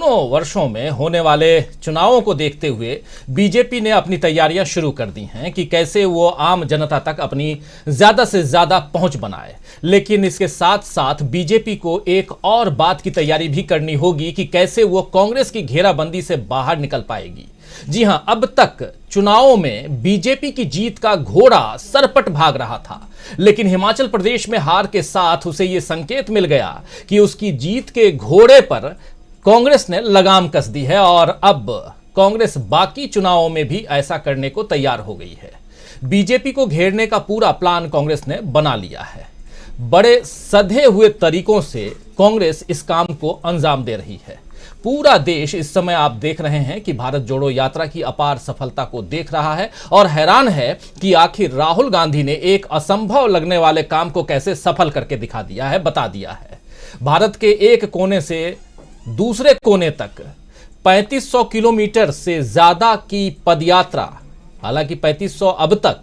दोनों वर्षों में होने वाले चुनावों को देखते हुए बीजेपी ने अपनी तैयारियां शुरू कर दी हैं कि कैसे वो आम जनता तक अपनी ज्यादा से ज्यादा पहुंच बनाए। लेकिन इसके साथ साथ बीजेपी को एक और बात की तैयारी भी करनी होगी कि कैसे वो कांग्रेस की घेराबंदी से बाहर निकल पाएगी। जी हां, अब तक चुनावों में बीजेपी की जीत का घोड़ा सरपट भाग रहा था, लेकिन हिमाचल प्रदेश में हार के साथ उसे यह संकेत मिल गया कि उसकी जीत के घोड़े पर कांग्रेस ने लगाम कस दी है और अब कांग्रेस बाकी चुनावों में भी ऐसा करने को तैयार हो गई है। बीजेपी को घेरने का पूरा प्लान कांग्रेस ने बना लिया है। बड़े सधे हुए तरीकों से कांग्रेस इस काम को अंजाम दे रही है। पूरा देश इस समय आप देख रहे हैं कि भारत जोड़ो यात्रा की अपार सफलता को देख रहा है और हैरान है कि आखिर राहुल गांधी ने एक असंभव लगने वाले काम को कैसे सफल करके दिखा दिया है, बता दिया है। भारत के एक कोने से दूसरे कोने तक 3500 किलोमीटर से ज्यादा की पदयात्रा, हालांकि 3500 अब तक,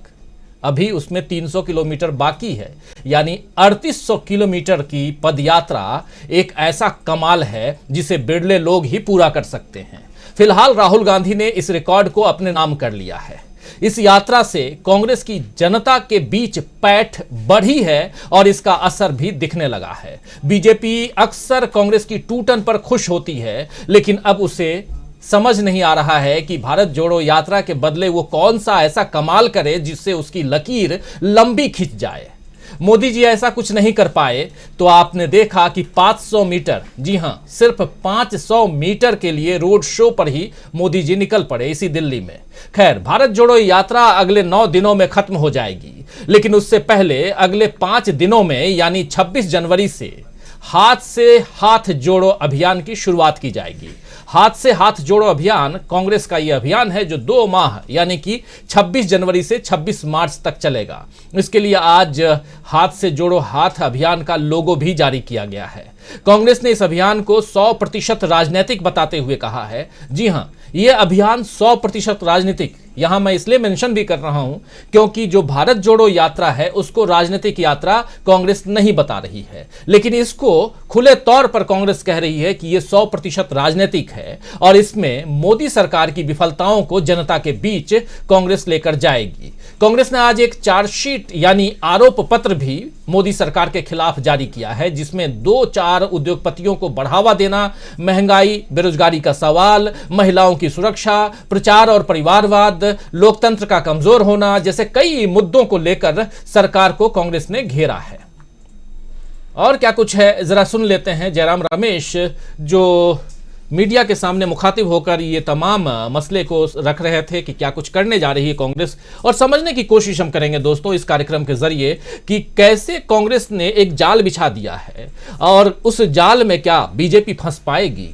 अभी उसमें 300 किलोमीटर बाकी है, यानी 3800 किलोमीटर की पदयात्रा एक ऐसा कमाल है जिसे बिरले लोग ही पूरा कर सकते हैं। फिलहाल राहुल गांधी ने इस रिकॉर्ड को अपने नाम कर लिया है। इस यात्रा से कांग्रेस की जनता के बीच पैठ बढ़ी है और इसका असर भी दिखने लगा है। बीजेपी अक्सर कांग्रेस की टूटन पर खुश होती है, लेकिन अब उसे समझ नहीं आ रहा है कि भारत जोड़ो यात्रा के बदले वो कौन सा ऐसा कमाल करे जिससे उसकी लकीर लंबी खिंच जाए। मोदी जी ऐसा कुछ नहीं कर पाए तो आपने देखा कि 500 मीटर, जी हां, सिर्फ 500 मीटर के लिए रोड शो पर ही मोदी जी निकल पड़े इसी दिल्ली में। खैर, भारत जोड़ो यात्रा अगले 9 दिनों में खत्म हो जाएगी, लेकिन उससे पहले अगले 5 दिनों में यानी 26 जनवरी से हाथ से हाथ जोड़ो अभियान की शुरुआत की जाएगी। हाथ से हाथ जोड़ो अभियान कांग्रेस का यह अभियान है जो 2 माह यानी कि 26 जनवरी से 26 मार्च तक चलेगा। इसके लिए आज हाथ से जोड़ो हाथ अभियान का लोगो भी जारी किया गया है। कांग्रेस ने इस अभियान को 100% राजनीतिक बताते हुए कहा है। जी हां, यह अभियान 100% राजनीतिक, यहां मैं इसलिए मेंशन भी कर रहा हूं क्योंकि जो भारत जोड़ो यात्रा है उसको राजनीतिक यात्रा कांग्रेस नहीं बता रही है, लेकिन इसको खुले तौर पर कांग्रेस कह रही है कि यह 100% राजनीतिक है और इसमें मोदी सरकार की विफलताओं को जनता के बीच कांग्रेस लेकर जाएगी। कांग्रेस ने आज एक चार्जशीट यानी आरोप पत्र भी मोदी सरकार के खिलाफ जारी किया है, जिसमें 2-4 उद्योगपतियों को बढ़ावा देना, महंगाई, बेरोजगारी का सवाल, महिलाओं की सुरक्षा, प्रचार और परिवारवाद, लोकतंत्र का कमजोर होना जैसे कई मुद्दों को लेकर सरकार को कांग्रेस ने घेरा है। और क्या कुछ है जरा सुन लेते हैं जयराम रमेश, जो मीडिया के सामने मुखातिब होकर ये तमाम मसले को रख रहे थे कि क्या कुछ करने जा रही है कांग्रेस, और समझने की कोशिश हम करेंगे दोस्तों इस कार्यक्रम के जरिए कि कैसे कांग्रेस ने एक जाल बिछा दिया है और उस जाल में क्या बीजेपी फंस पाएगी,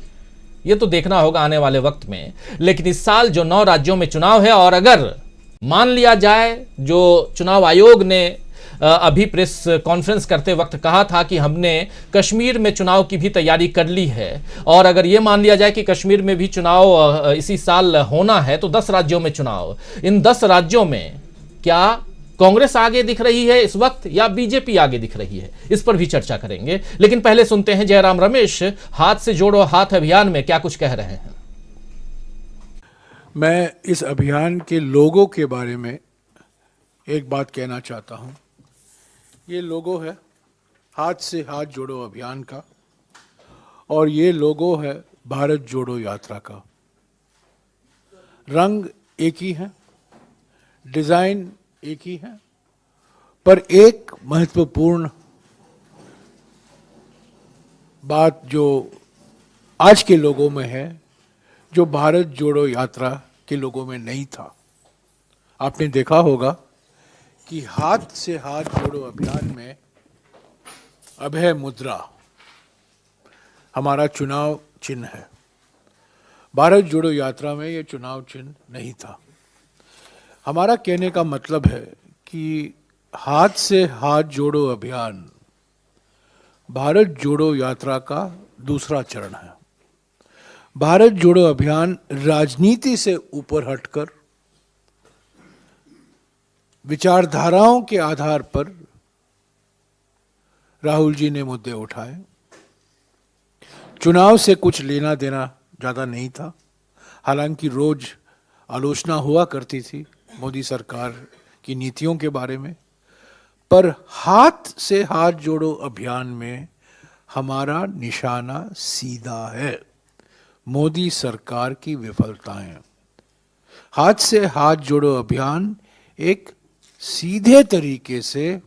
ये तो देखना होगा आने वाले वक्त में। लेकिन इस साल जो 9 राज्यों में चुनाव है और अगर मान लिया जाए जो चुनाव आयोग ने अभी प्रेस कॉन्फ्रेंस करते वक्त कहा था कि हमने कश्मीर में चुनाव की भी तैयारी कर ली है, और अगर यह मान लिया जाए कि कश्मीर में भी चुनाव इसी साल होना है तो 10 राज्यों में चुनाव, इन 10 राज्यों में क्या कांग्रेस आगे दिख रही है इस वक्त या बीजेपी आगे दिख रही है, इस पर भी चर्चा करेंगे। लेकिन पहले सुनते हैं जयराम रमेश हाथ से जोड़ो हाथ अभियान में क्या कुछ कह रहे हैं। मैं इस अभियान के लोगों के बारे में एक बात कहना चाहता हूं। ये लोगो है हाथ से हाथ जोड़ो अभियान का और ये लोगो है भारत जोड़ो यात्रा का। रंग एक ही है, डिजाइन एक ही है, पर एक महत्वपूर्ण बात जो आज के लोगों में है, जो भारत जोड़ो यात्रा के लोगों में नहीं था। आपने देखा होगा कि हाथ से हाथ जोड़ो अभियान में अभय मुद्रा हमारा चुनाव चिन्ह है। भारत जोड़ो यात्रा में यह चुनाव चिन्ह नहीं था। हमारा कहने का मतलब है कि हाथ से हाथ जोड़ो अभियान भारत जोड़ो यात्रा का दूसरा चरण है। भारत जोड़ो अभियान राजनीति से ऊपर हटकर विचारधाराओं के आधार पर राहुल जी ने मुद्दे उठाए। चुनाव से कुछ लेना देना ज़्यादा नहीं था। हालांकि रोज आलोचना हुआ करती थी मोदी सरकार की नीतियों के बारे में, पर हाथ से हाथ जोड़ो अभियान में हमारा निशाना सीधा है। मोदी सरकार की विफलताएं। हाथ से हाथ जोड़ो अभियान एक सीधे तरीके से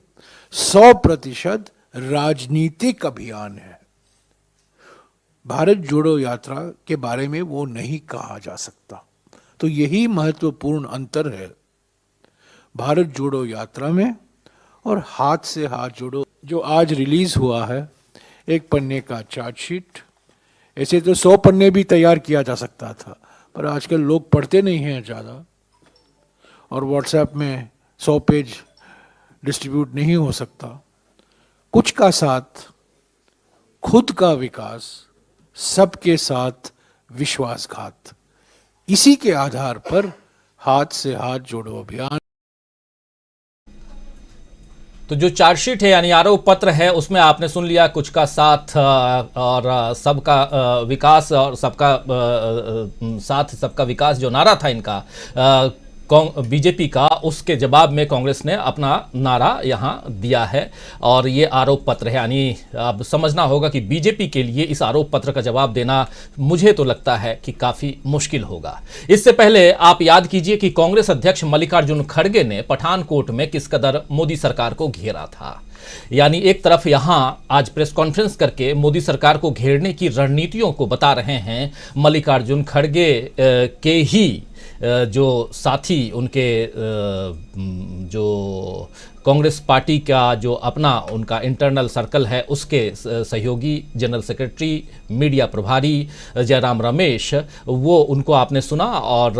100% राजनीतिक अभियान है। भारत जोड़ो यात्रा के बारे में वो नहीं कहा जा सकता। तो यही महत्वपूर्ण अंतर है भारत जोड़ो यात्रा में और हाथ से हाथ जोड़ो जो आज रिलीज हुआ है। एक पन्ने का चार्जशीट, ऐसे तो 100 पन्ने भी तैयार किया जा सकता था, पर आजकल लोग पढ़ते नहीं हैं ज़्यादा, और व्हाट्सएप में 100 पेज डिस्ट्रीब्यूट नहीं हो सकता। कुछ का साथ, खुद का विकास, सबके साथ विश्वासघात, इसी के आधार पर हाथ से हाथ जोड़ो अभियान। तो जो चार्जशीट है यानी आरोप पत्र है, उसमें आपने सुन लिया कुछ का साथ और सबका विकास और सबका साथ सबका विकास जो नारा था इनका बीजेपी का, उसके जवाब में कांग्रेस ने अपना नारा यहां दिया है और ये आरोप पत्र है। यानी अब समझना होगा कि बीजेपी के लिए इस आरोप पत्र का जवाब देना मुझे तो लगता है कि काफ़ी मुश्किल होगा। इससे पहले आप याद कीजिए कि कांग्रेस अध्यक्ष मल्लिकार्जुन खड़गे ने पठानकोट में किस कदर मोदी सरकार को घेरा था। यानी एक तरफ यहां आज प्रेस कॉन्फ्रेंस करके मोदी सरकार को घेरने की रणनीतियों को बता रहे हैं मल्लिकार्जुन खड़गे के ही जो साथी, उनके जो कांग्रेस पार्टी का जो अपना उनका इंटरनल सर्कल है, उसके सहयोगी जनरल सेक्रेटरी, मीडिया प्रभारी जयराम रमेश, वो उनको आपने सुना। और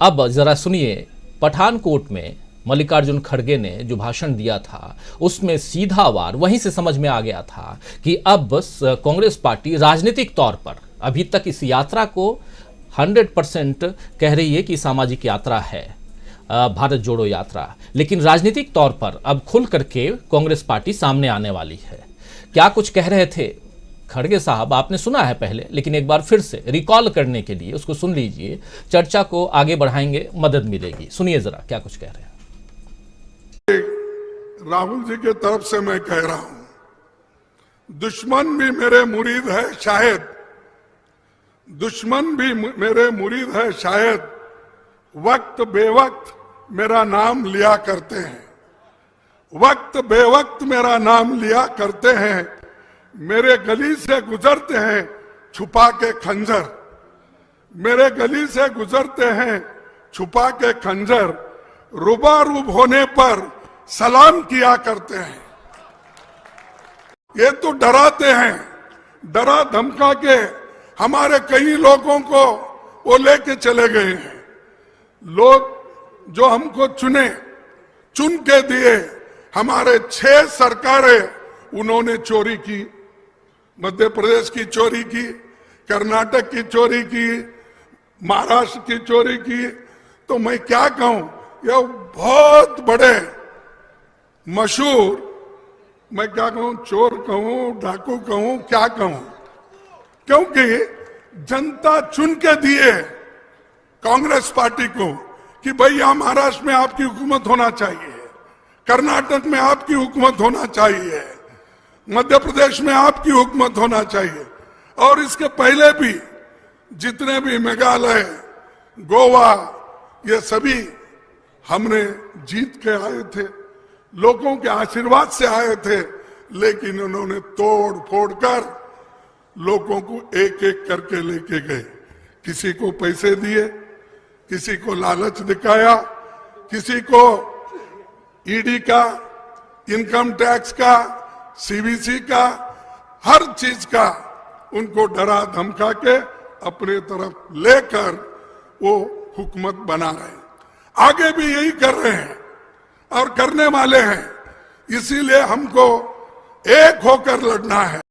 अब ज़रा सुनिए, पठानकोट में मल्लिकार्जुन खड़गे ने जो भाषण दिया था उसमें सीधा वार वहीं से समझ में आ गया था कि अब कांग्रेस पार्टी राजनीतिक तौर पर अभी तक इस यात्रा को 100% कह रही है कि सामाजिक यात्रा है, भारत जोड़ो यात्रा, लेकिन राजनीतिक तौर पर अब खुल करके कांग्रेस पार्टी सामने आने वाली है। क्या कुछ कह रहे थे खड़गे साहब आपने सुना है पहले, लेकिन एक बार फिर से रिकॉल करने के लिए उसको सुन लीजिए, चर्चा को आगे बढ़ाएंगे, मदद मिलेगी। सुनिए जरा क्या कुछ कह रहे हैं। राहुल जी के तरफ से मैं कह रहा हूं, दुश्मन भी मेरे मुरीद है शायद, दुश्मन भी मेरे मुरीद है शायद, वक्त बेवक्त मेरा नाम लिया करते हैं, वक्त बेवक्त मेरा नाम लिया करते हैं, मेरे गली से गुजरते हैं छुपा के खंजर, मेरे गली से गुजरते हैं छुपा के खंजर, रुबारूब होने पर सलाम किया करते हैं। ये तो डराते हैं, डरा धमका के हमारे कई लोगों को वो लेके चले गए हैं। लोग जो हमको चुन के दिए, हमारे 6 सरकारें उन्होंने चोरी की, मध्य प्रदेश की चोरी की, कर्नाटक की चोरी की, महाराष्ट्र की चोरी की। तो मैं क्या कहूं, ये बहुत बड़े मशहूर, मैं क्या कहूं, चोर कहूं, डाकू कहूं, क्या कहूं, क्योंकि जनता चुन के दिए कांग्रेस पार्टी को कि भैया महाराष्ट्र में आपकी हुकूमत होना चाहिए, कर्नाटक में आपकी हुकूमत होना चाहिए, मध्य प्रदेश में आपकी हुकूमत होना चाहिए। और इसके पहले भी जितने भी मेघालय, गोवा, ये सभी हमने जीत के आए थे, लोगों के आशीर्वाद से आए थे, लेकिन उन्होंने तोड़ फोड़ कर लोगों को एक एक करके लेके गए। किसी को पैसे दिए, किसी को लालच दिखाया, किसी को ईडी का, इनकम टैक्स का, सीबीसी का, हर चीज का उनको डरा धमका के अपने तरफ लेकर वो हुकूमत बना रहे हैं। आगे भी यही कर रहे हैं और करने वाले हैं, इसीलिए हमको एक होकर लड़ना है।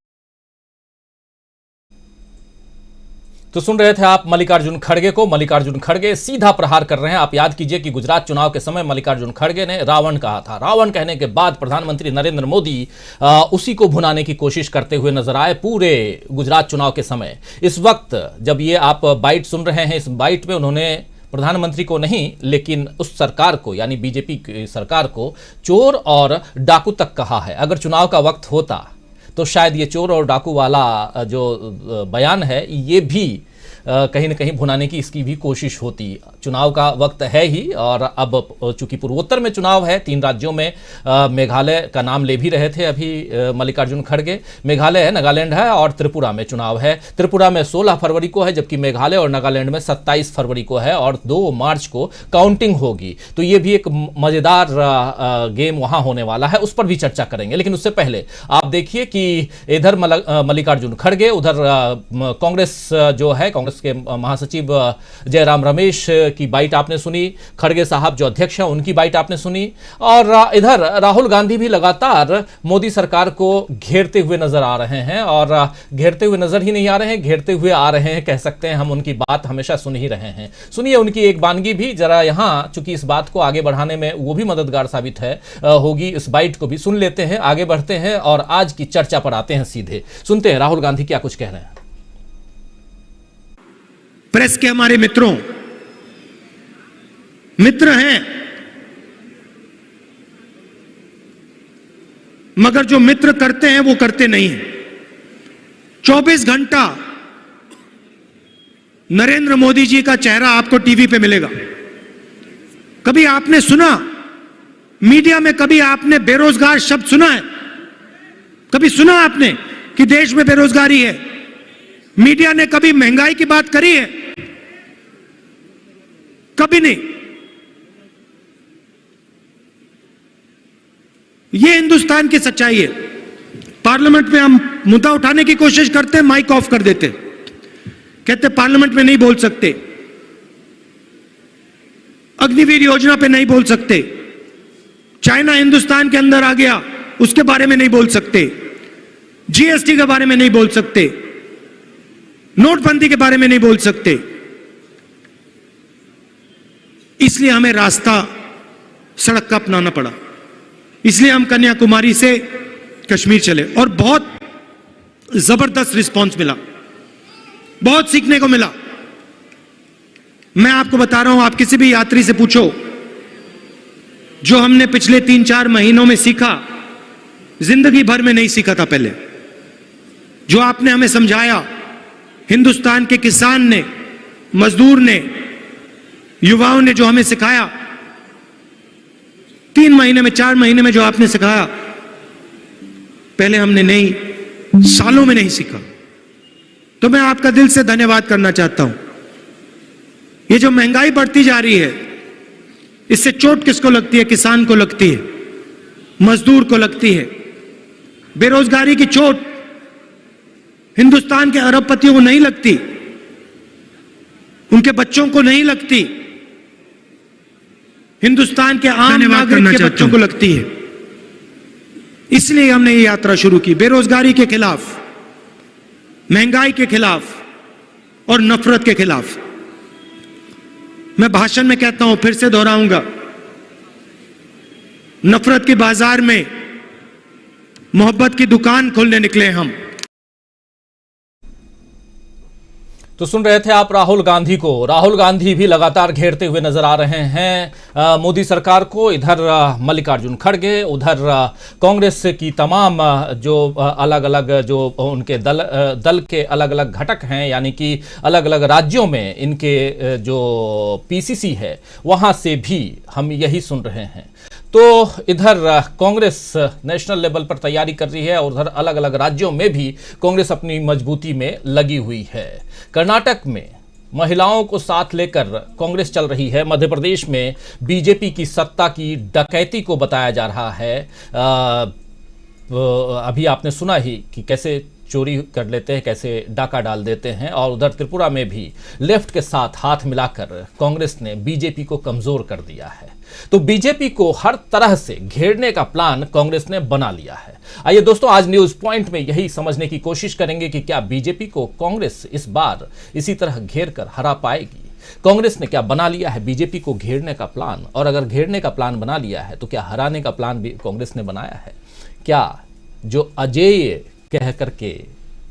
तो सुन रहे थे आप मल्लिकार्जुन खड़गे को। मल्लिकार्जुन खड़गे सीधा प्रहार कर रहे हैं। आप याद कीजिए कि गुजरात चुनाव के समय मल्लिकार्जुन खड़गे ने रावण कहा था। रावण कहने के बाद प्रधानमंत्री नरेंद्र मोदी उसी को भुनाने की कोशिश करते हुए नजर आए पूरे गुजरात चुनाव के समय। इस वक्त जब ये आप बाइट सुन रहे हैं, इस बाइट में उन्होंने प्रधानमंत्री को नहीं लेकिन उस सरकार को यानी बीजेपी की सरकार को चोर और डाकू तक कहा है। अगर चुनाव का वक्त होता तो शायद ये चोर और डाकू वाला जो बयान है ये भी कहीं ना कहीं भुनाने की इसकी भी कोशिश होती। चुनाव का वक्त है ही और अब चूंकि पूर्वोत्तर में चुनाव है, 3 राज्यों में मेघालय का नाम ले भी रहे थे अभी मल्लिकार्जुन खड़गे। मेघालय है, नागालैंड है और त्रिपुरा में चुनाव है। त्रिपुरा में 16 फरवरी को है जबकि मेघालय और नागालैंड में 27 फरवरी को है और 2 मार्च को काउंटिंग होगी। तो ये भी एक मजेदार गेम वहां होने वाला है, उस पर भी चर्चा करेंगे। लेकिन उससे पहले आप देखिए कि इधर मल्लिकार्जुन खड़गे, उधर कांग्रेस जो है, कांग्रेस के महासचिव जयराम रमेश की बाइट आपने सुनी, खड़गे साहब जो अध्यक्ष हैं उनकी बाइट आपने सुनी, और इधर राहुल गांधी भी लगातार मोदी सरकार को घेरते हुए नजर आ रहे हैं। और घेरते हुए नजर ही नहीं आ रहे हैं, घेरते हुए आ रहे हैं, कह सकते हैं। हम उनकी बात हमेशा सुन ही रहे हैं। सुनिए उनकी एक वानगी भी जरा, यहां चूंकि इस बात को आगे बढ़ाने में वो भी मददगार साबित है होगी। इस बाइट को भी सुन लेते हैं, आगे बढ़ते हैं और आज की चर्चा पर आते हैं सीधे। सुनते हैं राहुल गांधी क्या कुछ कह रहे हैं। प्रेस के हमारे मित्र हैं, मगर जो मित्र करते हैं वो करते नहीं हैं। 24 घंटा नरेंद्र मोदी जी का चेहरा आपको टीवी पे मिलेगा। कभी आपने सुना मीडिया में, कभी आपने बेरोजगार शब्द सुना है? कभी सुना आपने कि देश में बेरोजगारी है? मीडिया ने कभी महंगाई की बात करी है? कभी नहीं। यह हिंदुस्तान की सच्चाई है। पार्लियामेंट में हम मुद्दा उठाने की कोशिश करते हैं, माइक ऑफ कर देते, कहते पार्लियामेंट में नहीं बोल सकते, अग्निवीर योजना पे नहीं बोल सकते, चाइना हिंदुस्तान के अंदर आ गया उसके बारे में नहीं बोल सकते, जीएसटी के बारे में नहीं बोल सकते, नोटबंदी के बारे में नहीं बोल सकते। इसलिए हमें रास्ता सड़क का अपनाना पड़ा। इसलिए हम कन्याकुमारी से कश्मीर चले और बहुत जबरदस्त रिस्पांस मिला, बहुत सीखने को मिला। मैं आपको बता रहा हूं, आप किसी भी यात्री से पूछो, जो हमने पिछले 3-4 महीनों में सीखा, जिंदगी भर में नहीं सीखा था पहले। जो आपने हमें समझाया, हिंदुस्तान के किसान ने, मजदूर ने, युवाओं ने जो हमें सिखाया, 3 महीने में, 4 महीने में जो आपने सिखाया, पहले हमने नहीं, सालों में नहीं सीखा। तो मैं आपका दिल से धन्यवाद करना चाहता हूं। ये जो महंगाई बढ़ती जा रही है, इससे चोट किसको लगती है? किसान को लगती है, मजदूर को लगती है। बेरोजगारी की चोट हिंदुस्तान के अरबपतियों को नहीं लगती, उनके बच्चों को नहीं लगती, हिंदुस्तान के आम नागरिक के बच्चों को लगती है। इसलिए हमने ये यात्रा शुरू की, बेरोजगारी के खिलाफ, महंगाई के खिलाफ और नफरत के खिलाफ। मैं भाषण में कहता हूं, फिर से दोहराऊंगा, नफरत के बाजार में मोहब्बत की दुकान खोलने निकले हम। तो सुन रहे थे आप राहुल गांधी को। राहुल गांधी भी लगातार घेरते हुए नजर आ रहे हैं मोदी सरकार को। इधर मल्लिकार्जुन खड़गे, उधर कांग्रेस की तमाम जो अलग अलग जो उनके दल के अलग अलग घटक हैं, यानी कि अलग अलग राज्यों में इनके जो पीसीसी है वहां से भी हम यही सुन रहे हैं। तो इधर कांग्रेस नेशनल लेवल पर तैयारी कर रही है और उधर अलग अलग राज्यों में भी कांग्रेस अपनी मजबूती में लगी हुई है। कर्नाटक में महिलाओं को साथ लेकर कांग्रेस चल रही है। मध्य प्रदेश में बीजेपी की सत्ता की डकैती को बताया जा रहा है। अभी आपने सुना ही कि कैसे चोरी कर लेते हैं, कैसे डाका डाल देते हैं, और उधर त्रिपुरा में भी लेफ्ट के साथ हाथ मिलाकर कांग्रेस ने बीजेपी को कमजोर कर दिया है। तो बीजेपी को हर तरह से घेरने का प्लान कांग्रेस ने बना लिया है। आइए दोस्तों, आज न्यूज पॉइंट में यही समझने की कोशिश करेंगे कि क्या बीजेपी को कांग्रेस इस बार इसी तरह घेर कर हरा पाएगी। कांग्रेस ने क्या बना लिया है बीजेपी को घेरने का प्लान, और अगर घेरने का प्लान बना लिया है तो क्या हराने का प्लान भी कांग्रेस ने बनाया है। क्या जो अजेय कह करके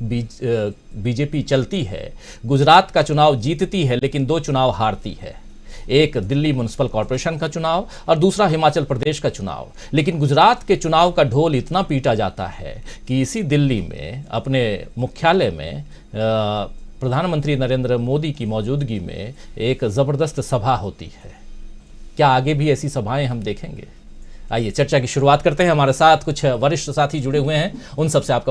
बीजेपी चलती है, गुजरात का चुनाव जीतती है लेकिन 2 चुनाव हारती है, एक दिल्ली म्युनिसिपल कॉर्पोरेशन का चुनाव और दूसरा हिमाचल प्रदेश का चुनाव, लेकिन गुजरात के चुनाव का ढोल इतना पीटा जाता है कि इसी दिल्ली में अपने मुख्यालय में प्रधानमंत्री नरेंद्र मोदी की मौजूदगी में एक ज़बरदस्त सभा होती है। क्या आगे भी ऐसी सभाएं हम देखेंगे? आइए चर्चा की शुरुआत करते हैं। हमारे साथ कुछ वरिष्ठ साथी जुड़े हुए हैं, उन सबसे आपका